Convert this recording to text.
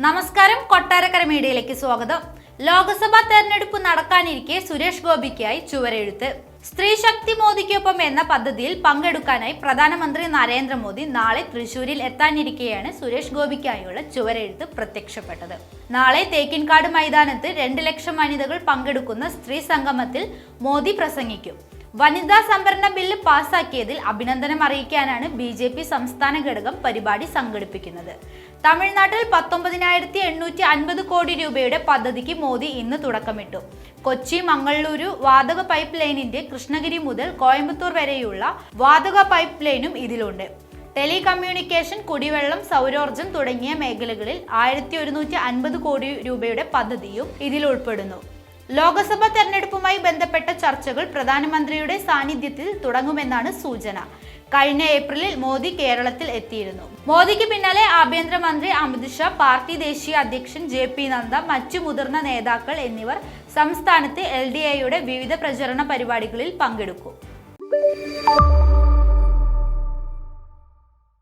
നമസ്കാരം, കൊട്ടാരക്കര മീഡിയയിലേക്ക് സ്വാഗതം. ലോക്സഭാ തെരഞ്ഞെടുപ്പ് നടക്കാനിരിക്കെ സുരേഷ് ഗോപിക്കായി ചുവരെഴുത്ത്. സ്ത്രീ ശക്തി മോദിക്കൊപ്പം എന്ന പദ്ധതിയിൽ പങ്കെടുക്കാനായി പ്രധാനമന്ത്രി നരേന്ദ്രമോദി നാളെ തൃശൂരിൽ എത്താനിരിക്കെയാണ് സുരേഷ് ഗോപിക്കായുള്ള ചുവരെഴുത്ത് പ്രത്യക്ഷപ്പെട്ടത്. നാളെ തേക്കിൻകാട് മൈതാനത്ത് 2 ലക്ഷം വനിതകൾ പങ്കെടുക്കുന്ന സ്ത്രീ സംഗമത്തിൽ മോദി പ്രസംഗിക്കും. വനിതാ സംവരണ ബില്ല് പാസാക്കിയതിൽ അഭിനന്ദനം അറിയിക്കാനാണ് BJP സംസ്ഥാന ഘടകം പരിപാടി സംഘടിപ്പിക്കുന്നത്. തമിഴ്നാട്ടിൽ 19,850 കോടി രൂപയുടെ പദ്ധതിക്ക് മോദി ഇന്ന് തുടക്കമിട്ടു. കൊച്ചി മംഗളൂരു വാതക പൈപ്പ് ലൈനിന്റെ കൃഷ്ണഗിരി മുതൽ കോയമ്പത്തൂർ വരെയുള്ള വാതക പൈപ്പ് ലൈനും ഇതിലുണ്ട്. ടെലികമ്മ്യൂണിക്കേഷൻ, കുടിവെള്ളം, സൗരോർജം തുടങ്ങിയ മേഖലകളിൽ 1,150 കോടി രൂപയുടെ പദ്ധതിയും ഇതിൽ ഉൾപ്പെടുന്നു. ലോക്സഭാ തെരഞ്ഞെടുപ്പുമായി ബന്ധപ്പെട്ട ചർച്ചകൾ പ്രധാനമന്ത്രിയുടെ സാന്നിധ്യത്തിൽ തുടങ്ങുമെന്നാണ് സൂചന. കഴിഞ്ഞ ഏപ്രിലിൽ മോദി കേരളത്തിൽ എത്തിയിരുന്നു. മോദിക്ക് പിന്നാലെ ആഭ്യന്തരമന്ത്രി അമിത് ഷാ, പാർട്ടി ദേശീയ അധ്യക്ഷൻ JP നദ്ദ, മറ്റു മുതിർന്ന നേതാക്കൾ എന്നിവർ സംസ്ഥാനത്ത് LDAയുടെ വിവിധ പ്രചരണ പരിപാടികളിൽ പങ്കെടുക്കും.